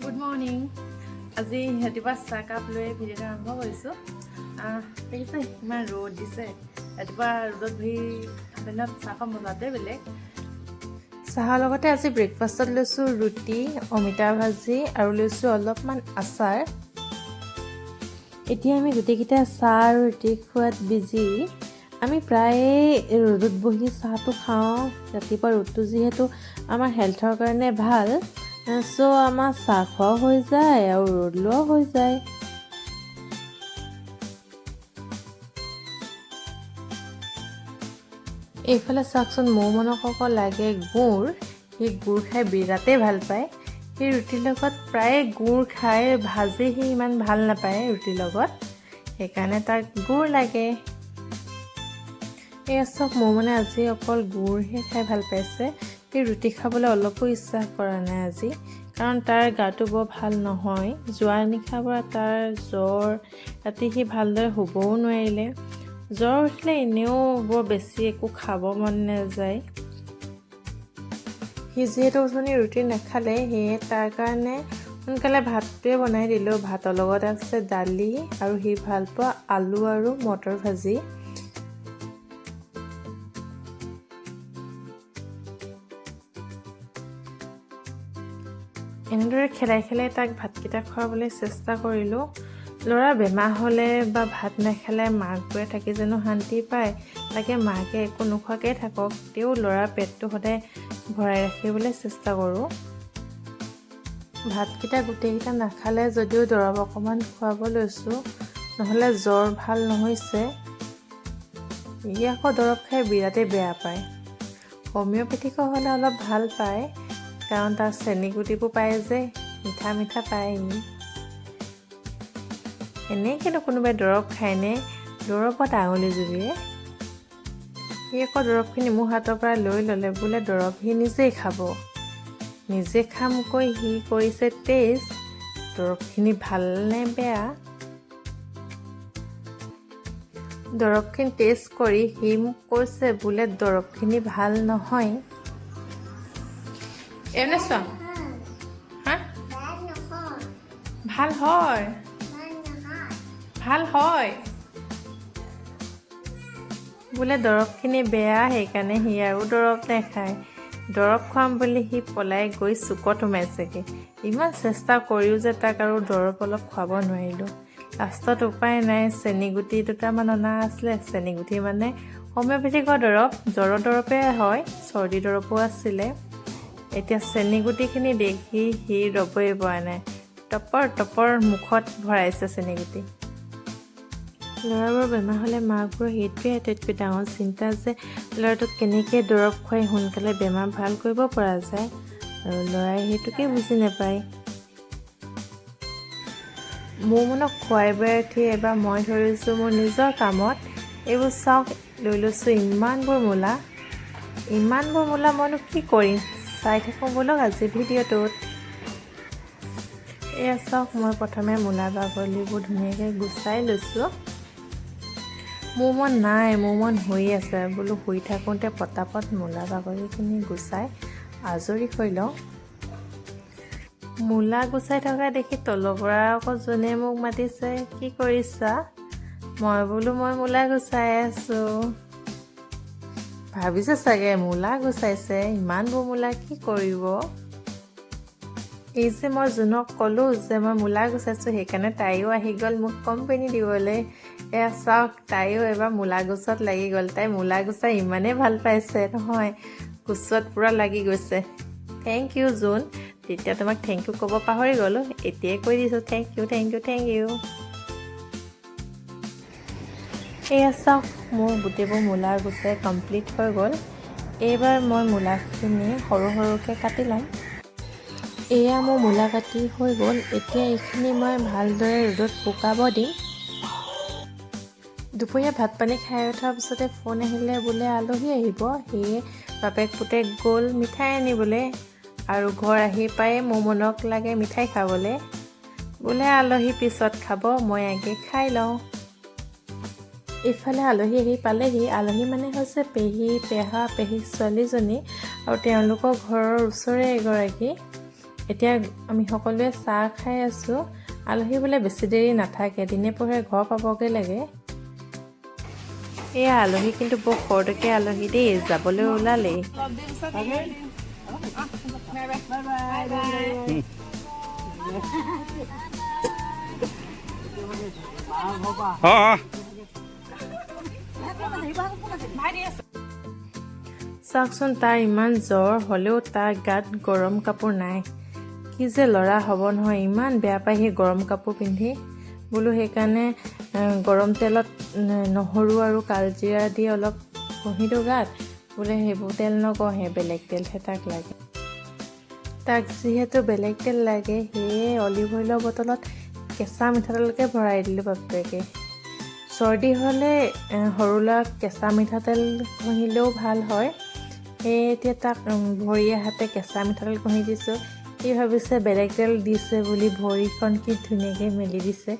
Good morning. আজি ৰাতিপুৱা চাহকাপ লৈ ভিডিঅ'টো আৰম্ভ কৰিছোঁ। দেখিছে ইমান ৰ'দ দিছে। ৰাতিপুৱা ৰ'দত বহি দিনত চাহখন বনাওঁতে বেলেগ। চাহৰ লগতে আজি ব্ৰেকফাষ্টত লৈছোঁ ৰুটি, অমিতা ভাজি আৰু লৈছোঁ অলপমান আচাৰ। এতিয়া আমি গোটেইকেইটা চাহ আৰু ৰুটি খোৱাত বিজি। আমি প্ৰায়ে ৰ'দত বহি চাহটো খাওঁ। ৰাতিপুৱা ৰ'দটো যিহেতু আমাৰ হেল্থৰ কাৰণে ভাল, চ' আমাৰ চাহ খোৱাও হৈ যায় আৰু ৰ'দ লোৱাও হৈ যায়। এইফালে চাওকচোন, মোৰ মনক লাগে গুড়। সি গুড় খাই বিৰাটেই ভাল পায়। সেই ৰুটিৰ লগত প্ৰায়ে গুড় খাই, ভাজি সি ইমান ভাল নাপায় ৰুটিৰ লগত, সেইকাৰণে তাক গুড় লাগে। এই চাওক, মোৰ মানে আজি অকল গুড়হে খাই ভাল পাইছে। সি ৰুটি খাবলৈ অলপো ইচ্ছা কৰা নাই আজি, কাৰণ তাৰ গাটো বৰ ভাল নহয়। যোৱা নিশাৰ পৰা তাৰ জ্বৰ, ৰাতি সি ভালদৰে শুবও নোৱাৰিলে। জ্বৰ উঠিলে এনেও বৰ বেছি একো খাব মন নাযায়। সি যিহেতু উঠনি ৰুটি নাখালে, সেয়ে তাৰ কাৰণে সোনকালে ভাতটোৱে বনাই দিলোঁ। ভাতৰ লগত আছে দালি আৰু সি ভাল পোৱা আলু আৰু মটৰ ভাজি। এনেদৰে খেলাই খেলাই তাক ভাতকেইটা খুৱাবলৈ চেষ্টা কৰিলোঁ। ল'ৰা বেমাৰ হ'লে বা ভাত নাখালে মাকবোৰে থাকি জানো শান্তি পায়? লাগে মাকে একো নোখোৱাকৈ থাকক, তেও ল'ৰাৰ পেটটো সদায় ভৰাই ৰাখিবলৈ চেষ্টা কৰোঁ। ভাতকেইটা গোটেইকেইটা নাখালে যদিও দৰৱ অকণমান খুৱাব লৈছোঁ, নহ'লে জ্বৰ ভাল নহৈছে। ই আকৌ দৰৱ খাই বিৰাটেই বেয়া পায়। হোমিঅ'পেথিকৰ হ'লে অলপ ভাল পায়, কাৰণ তাৰ চেনিগুটিবোৰ পায় যে, মিঠা মিঠা পায়। এনেই কিন্তু কোনোবাই দৰৱ খায়নে দৰৱত আঙুলি জুবিয়ে? সি আকৌ দৰৱখিনি মোৰ হাতৰ পৰা লৈ ল'লে, বোলে দৰৱ সি নিজেই খাব। নিজে খামকৈ সি কৰিছে টেষ্ট, দৰৱখিনি ভাল নে বেয়া। দৰৱখিনি টেষ্ট কৰি সি মোক কৈছে বোলে দৰৱখিনি ভাল নহয়। এনে চোৱা, ভাল হয়, ভাল হয় বোলে দৰৱখিনি বেয়া, সেইকাৰণে সি আৰু দৰৱ নাখায়। দৰৱ খুৱাম বুলি সি পলাই গৈ চুকত সোমাইছেগৈ। ইমান চেষ্টা কৰিও যে তাক আৰু দৰৱ অলপ খুৱাব নোৱাৰিলোঁ। লাষ্টত উপায় নাই, চেনিগুটি দুটামান অনা আছিলে। চেনিগুটি মানে হোমিঅ'পেথিকৰ দৰৱ, জ্বৰৰ দৰৱে হয়, চৰ্দি দৰৱো আছিলে। এতিয়া চেনিগুটিখিনি দেখি সি ৰ'বই পৰা নাই, টপৰ টপৰ মুখত ভৰাইছে চেনিগুটি। ল'ৰাবোৰৰ বেমাৰ হ'লে মাকবোৰৰ সেইটোৱে আটাইতকৈ ডাঙৰ চিন্তা যে ল'ৰাটোক কেনেকৈ দৰৱ খুৱাই সোনকালে বেমাৰ ভাল কৰিব পৰা যায়, আৰু ল'ৰাই সেইটোকে বুজি নাপায়। মোৰ মনক খুৱাই বোৱাই উঠি এবাৰ মই ধৰিছোঁ মোৰ নিজৰ কামত। এইবোৰ চাওক, লৈ লৈছোঁ ইমানবোৰ মূলা। ইমানবোৰ মূলা মইনো কি কৰিম, চাই থাকোঁ ব'লক আজি ভিডিঅ'টোত। এয়া চাওক, মই প্ৰথমে মূলা বাকলিবোৰ ধুনীয়াকৈ গুচাই লৈছোঁ। মোৰ মন নাই, মোৰ মন শুই আছে। বোলো শুই থাকোঁতে পটাপট মূলা বাকলিখিনি গুচাই আজৰি হৈ লওঁ। মূলা গুচাই থকা দেখি তলৰ পৰা আকৌ যোনে মোক মাতিছে, কি কৰিছা? মই বোলো মই মূলা গুচাই আছোঁ। ভাবিছে চাগে মূলা গুচাইছে, ইমানবোৰ মূলা কি কৰিব? এই যে মই জোনক ক'লোঁ যে মই মূলা গুচাইছোঁ, সেইকাৰণে তাইও আহি গ'ল মোক কোম্পানী দিবলৈ। এয়া চাওক, তাইও এবাৰ মূলা গুচত লাগি গ'ল। তাই মূলা গুচাই ইমানেই ভাল পাইছে নহয়, গুচত পূৰা লাগি গৈছে। থেংক ইউ জোন। তেতিয়া তোমাক থেংক ইউ ক'ব পাহৰি গ'লোঁ, এতিয়াই কৈ দিছোঁ thank you thank you thank you. এয়া চাওক, মোৰ গোটেইবোৰ মূলা গুচাই কমপ্লিট হৈ গ'ল। এইবাৰ মই মূলাখিনি সৰু সৰুকৈ কাটি ল'ম। এয়া মোৰ মূলা কাটি হৈ গ'ল। এতিয়া এইখিনি মই ভালদৰে ৰ'দত শুকাব দিম। দুপৰীয়া ভাত পানী খাই উঠাৰ পিছতে ফোন আহিলে, বোলে আলহী আহিব। সেয়ে বাপেক পুতেক গ'ল মিঠাই আনিবলৈ, আৰু ঘৰ আহি পায়ে মোৰ মনক লাগে মিঠাই খাবলৈ। বোলে আলহী পিছত খাব, মই আগে খাই লওঁ। ইফালে আলহী আহি পালেহি। আলহী মানে হৈছে পেহী, পেহা, পেহী ছোৱালীজনী আৰু তেওঁলোকৰ ঘৰৰ ওচৰৰে এগৰাকী। এতিয়া আমি সকলোৱে চাহ খাই আছোঁ। আলহী বোলে বেছি দেৰি নাথাকে, দিনে পোহৰে ঘৰ পাবগৈ লাগে। এয়া আলহী কিন্তু বৰ খৰতকীয়া আলহী দেই, যাবলৈ ওলালেই। চাওকচোন, তাৰ ইমান জ্বৰ হ'লেও তাৰ গাত গৰম কাপোৰ নাই। কি যে ল'ৰা হ'ব নহয়, ইমান বেয়া পায় সেই গৰম কাপোৰ পিন্ধি। বোলো সেইকাৰণে গৰম তেলত নহৰু আৰু কালজিৰা দি অলপ ঘঁহি দিওঁ গাত। বোলে সেইবোৰ তেল নঘঁহে, বেলেগ তেলহে তাক লাগে। তাক যিহেতু বেলেগ তেল লাগে, সেয়ে অলিভ অইলৰ বটলত কেঁচা মিঠাতেলকে ভৰাই দিলোঁ বাপেকে। চৰ্দি হ'লে সৰু ল'ৰাক কেঁচা মিঠাতেল ঘঁহিলেও ভাল হয়। সেয়ে এতিয়া তাক ভৰিয়ে হাতে কেঁচা মিঠাতেল ঘঁহি দিছোঁ। সি ভাবিছে বেলেগ তেল দিছে বুলি, ভৰিখন কি ধুনীয়াকৈ মেলি দিছে।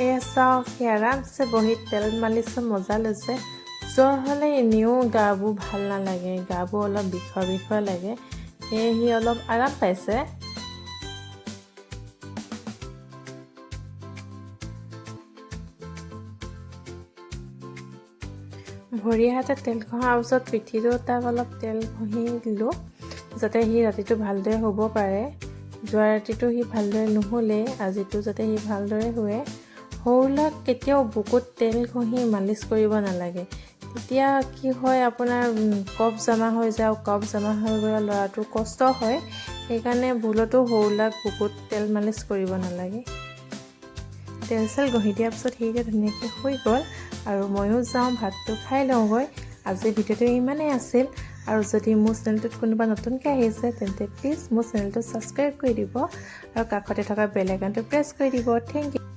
এয়া চাওক, সি আৰামছে বহি তেল মালিচৰ মজা লৈছে। জ্বৰ হ'লে এনেও গাবোৰ ভাল নালাগে, গাবোৰ অলপ বিষৰ লাগে। সেয়ে সি অলপ আৰাম পাইছে। ভৰি হাতে তেল ঘঁহাৰ পিছত পিঠিটো তাক অলপ তেল ঘঁহি দিলোঁ, যাতে সি ৰাতিটো ভালদৰে শুব পাৰে। যোৱা ৰাতিটো সি ভালদৰে নুশুলে, আজিটো যাতে সি ভালদৰে শুৱে। সৰু ল'ৰাক কেতিয়াও বুকুত তেল ঘঁহি মালিচ কৰিব নালাগে। তেতিয়া কি হয়, আপোনাৰ কফ জমা হৈ যায়, আৰু কফ জমা হৈ গ'লে ল'ৰাটোৰ কষ্ট হয়। সেইকাৰণে ভুলতো সৰু ল'ৰাক বুকুত তেল মালিচ কৰিব নালাগে। তেল চেল ঘঁহি দিয়াৰ পিছত সি এতিয়া ধুনীয়াকৈ শুই গ'ল, আৰু ময়ো যাওঁ ভাতটো খাই লওঁগৈ। আজিৰ ভিডিঅ'টো ইমানেই আছিল, আৰু যদি মোৰ চেনেলটোত কোনোবা নতুনকৈ আহিছে তেন্তে প্লিজ মোৰ চেনেলটো ছাবস্ক্ৰাইব কৰি দিব, আৰু কাষতে থকা বেল আইকনটো প্ৰেছ কৰি দিব। Thank U.